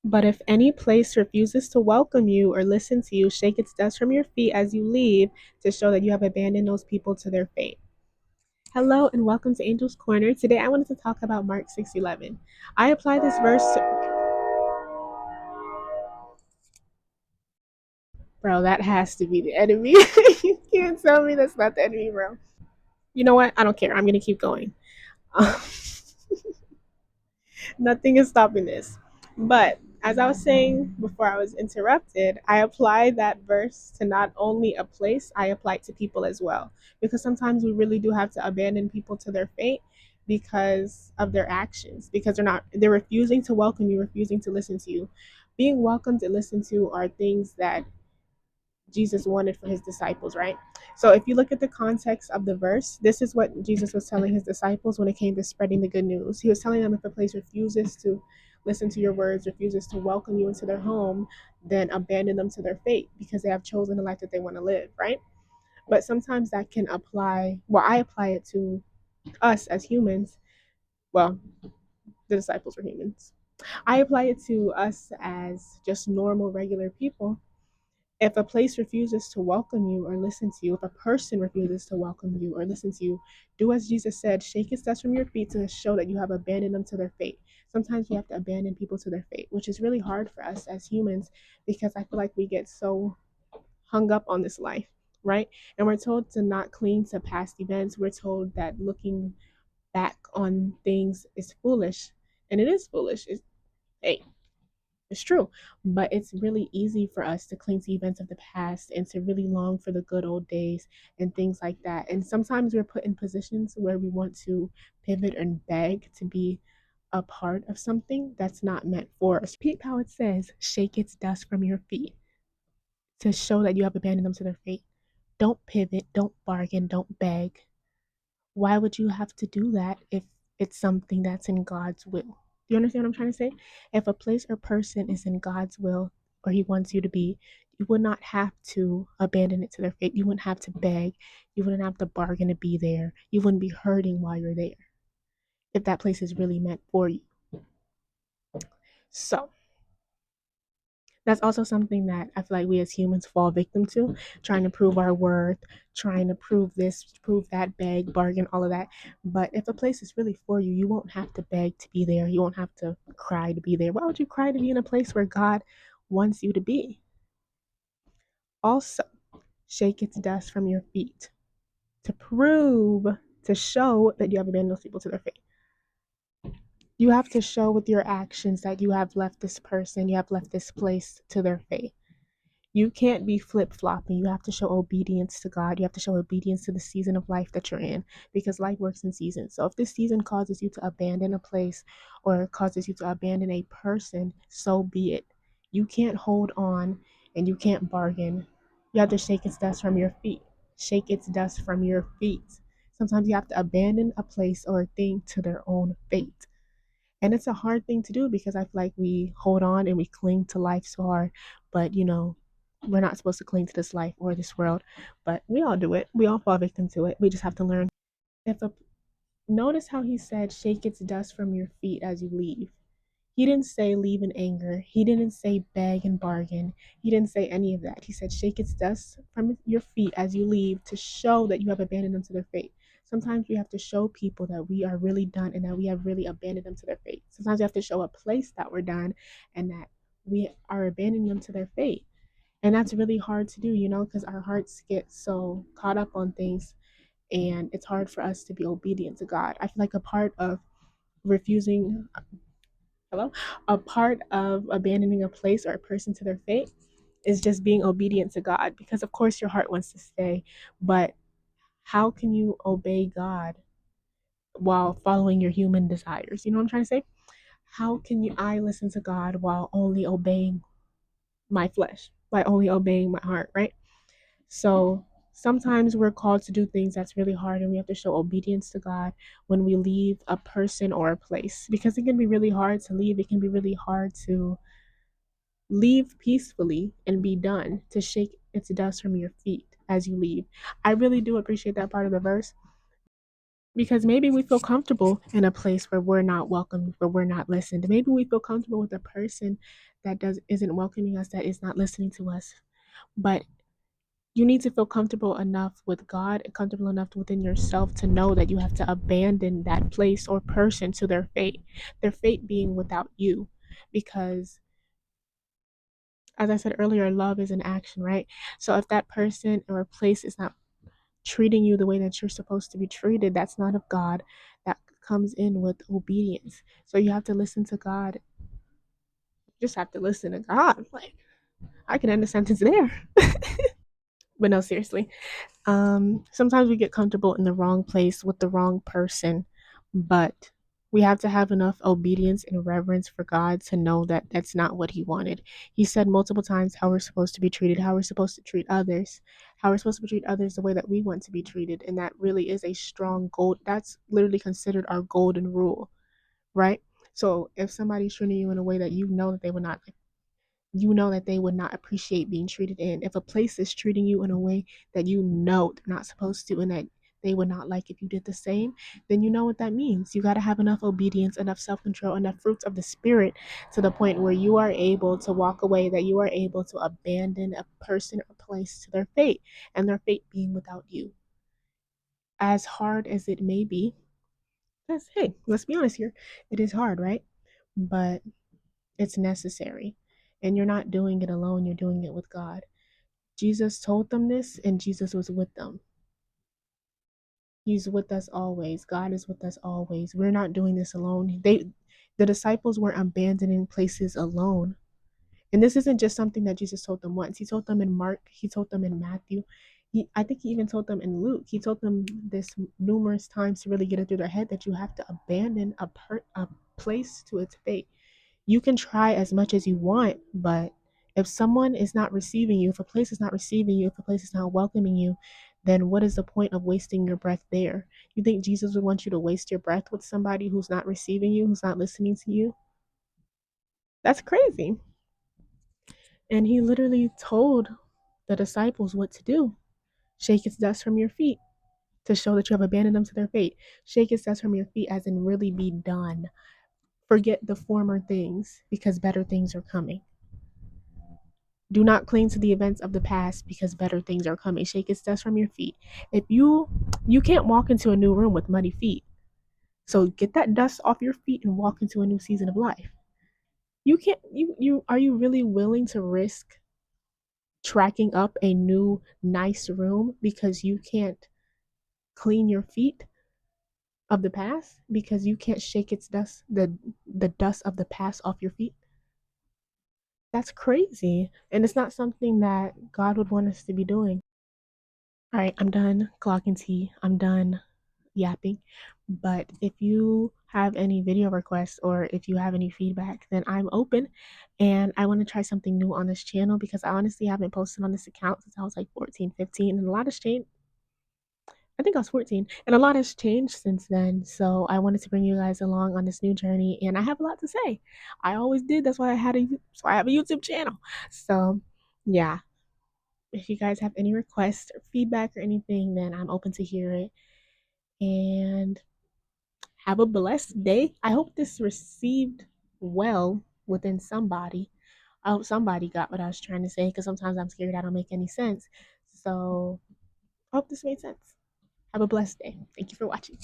But if any place refuses to welcome you or listen to you, shake its dust from your feet as you leave to show that you have abandoned those people to their fate. Hello and welcome to Angel's Corner. Today I wanted to talk about Mark 6:11. I apply this verse to, bro, that has to be the enemy. You can't tell me that's not the enemy, bro. You know what? I don't care. I'm going to keep going. Nothing is stopping this. But as I was saying before I was interrupted, I apply that verse to not only a place, I apply it to people as well. Because sometimes we really do have to abandon people to their fate because of their actions, because they're refusing to welcome you, refusing to listen to you. Being welcomed and listened to are things that Jesus wanted for his disciples, right? So if you look at the context of the verse, this is what Jesus was telling his disciples when it came to spreading the good news. He was telling them if a place refuses to listen to your words, refuses to welcome you into their home, then abandon them to their fate because they have chosen the life that they want to live, right? But sometimes that can apply, well, I apply it to us as humans. Well, the disciples were humans. I apply it to us as just normal, regular people. If a place refuses to welcome you or listen to you, if a person refuses to welcome you or listen to you, do as Jesus said, shake his dust from your feet to show that you have abandoned them to their fate. Sometimes we have to abandon people to their fate, which is really hard for us as humans because I feel like we get so hung up on this life, right? And we're told to not cling to past events. We're told that looking back on things is foolish, and it is foolish. Hey, it's true, but it's really easy for us to cling to events of the past and to really long for the good old days and things like that. And sometimes we're put in positions where we want to pivot and beg to be a part of something that's not meant for us. Repeat how it says, shake its dust from your feet to show that you have abandoned them to their fate. Don't pivot, don't bargain, don't beg. Why would you have to do that if it's something that's in God's will? Do you understand what I'm trying to say? If a place or person is in God's will or He wants you to be, you would not have to abandon it to their fate. You wouldn't have to beg. You wouldn't have to bargain to be there. You wouldn't be hurting while you're there if that place is really meant for you. So, that's also something that I feel like we as humans fall victim to, trying to prove our worth, trying to prove this, prove that, beg, bargain, all of that. But if a place is really for you, you won't have to beg to be there. You won't have to cry to be there. Why would you cry to be in a place where God wants you to be? Also, shake its dust from your feet to prove, to show that you have abandoned those people to their fate. You have to show with your actions that you have left this person, you have left this place to their fate. You can't be flip flopping. You have to show obedience to God. You have to show obedience to the season of life that you're in because life works in seasons. So if this season causes you to abandon a place or causes you to abandon a person, so be it. You can't hold on and you can't bargain. You have to shake its dust from your feet. Shake its dust from your feet. Sometimes you have to abandon a place or a thing to their own fate. And it's a hard thing to do because I feel like we hold on and we cling to life so hard. But, we're not supposed to cling to this life or this world. But we all do it. We all fall victim to it. We just have to learn. If a Notice how he said, shake its dust from your feet as you leave. He didn't say leave in anger. He didn't say beg and bargain. He didn't say any of that. He said shake its dust from your feet as you leave to show that you have abandoned them to their fate. Sometimes we have to show people that we are really done and that we have really abandoned them to their fate. Sometimes we have to show a place that we're done and that we are abandoning them to their fate. And that's really hard to do, because our hearts get so caught up on things and it's hard for us to be obedient to God. I feel like a part of refusing hello, a part of abandoning a place or a person to their fate is just being obedient to God because of course your heart wants to stay, but how can you obey God while following your human desires? You know what I'm trying to say? How can I listen to God while only obeying my flesh, by only obeying my heart, right? So sometimes we're called to do things that's really hard and we have to show obedience to God when we leave a person or a place because it can be really hard to leave. It can be really hard to leave peacefully and be done, to shake its dust from your feet as you leave. I really do appreciate that part of the verse. Because maybe we feel comfortable in a place where we're not welcomed, where we're not listened. Maybe we feel comfortable with a person that does isn't welcoming us, that is not listening to us. But you need to feel comfortable enough with God and comfortable enough within yourself to know that you have to abandon that place or person to their fate being without you. Because, as I said earlier, love is an action, right? So if that person or place is not treating you the way that you're supposed to be treated, that's not of God. That comes in with obedience. So you have to listen to God. You just have to listen to God. Like, I can end the sentence there. But no, seriously. Sometimes we get comfortable in the wrong place with the wrong person, but we have to have enough obedience and reverence for God to know that that's not what He wanted. He said multiple times how we're supposed to be treated, how we're supposed to treat others, how we're supposed to treat others the way that we want to be treated. And that really is a strong gold. That's literally considered our golden rule, right? So if somebody's treating you in a way that you know that they would not appreciate being treated in. If a place is treating you in a way that you know they're not supposed to and that they would not like if you did the same, then you know what that means. You got to have enough obedience, enough self control, enough fruits of the Spirit to the point where you are able to walk away, that you are able to abandon a person or place to their fate, and their fate being without you. As hard as it may be, because, hey, let's be honest here, it is hard, right? But it's necessary. And you're not doing it alone, you're doing it with God. Jesus told them this, and Jesus was with them. He's with us always. God is with us always. We're not doing this alone. The disciples weren't abandoning places alone. And this isn't just something that Jesus told them once. He told them in Mark, he told them in Matthew. I think he even told them in Luke. He told them this numerous times to really get it through their head that you have to abandon a place to its fate. You can try as much as you want, but if someone is not receiving you, if a place is not receiving you, if a place is not welcoming you, then what is the point of wasting your breath there? You think Jesus would want you to waste your breath with somebody who's not receiving you, who's not listening to you? That's crazy. And he literally told the disciples what to do. Shake its dust from your feet to show that you have abandoned them to their fate. Shake its dust from your feet, as in really be done. Forget the former things because better things are coming. Do not cling to the events of the past because better things are coming. Shake its dust from your feet. If you can't walk into a new room with muddy feet. So get that dust off your feet and walk into a new season of life. You can't you are you really willing to risk tracking up a new nice room because you can't clean your feet of the past, because you can't shake its dust, the dust of the past off your feet? That's crazy. And it's not something that God would want us to be doing. All right, I'm done clocking tea. I'm done yapping. But if you have any video requests or if you have any feedback, then I'm open, and I want to try something new on this channel because I honestly haven't posted on this account since I was like 14, 15, and a lot has changed. I think I was 14, and a lot has changed since then. So I wanted to bring you guys along on this new journey, and I have a lot to say. I always did. That's why I have a YouTube channel. So yeah, if you guys have any requests or feedback or anything, then I'm open to hear it. And have a blessed day. I hope this received well within somebody. I hope somebody got what I was trying to say, because sometimes I'm scared I don't make any sense. So I hope this made sense. Have a blessed day. Thank you for watching.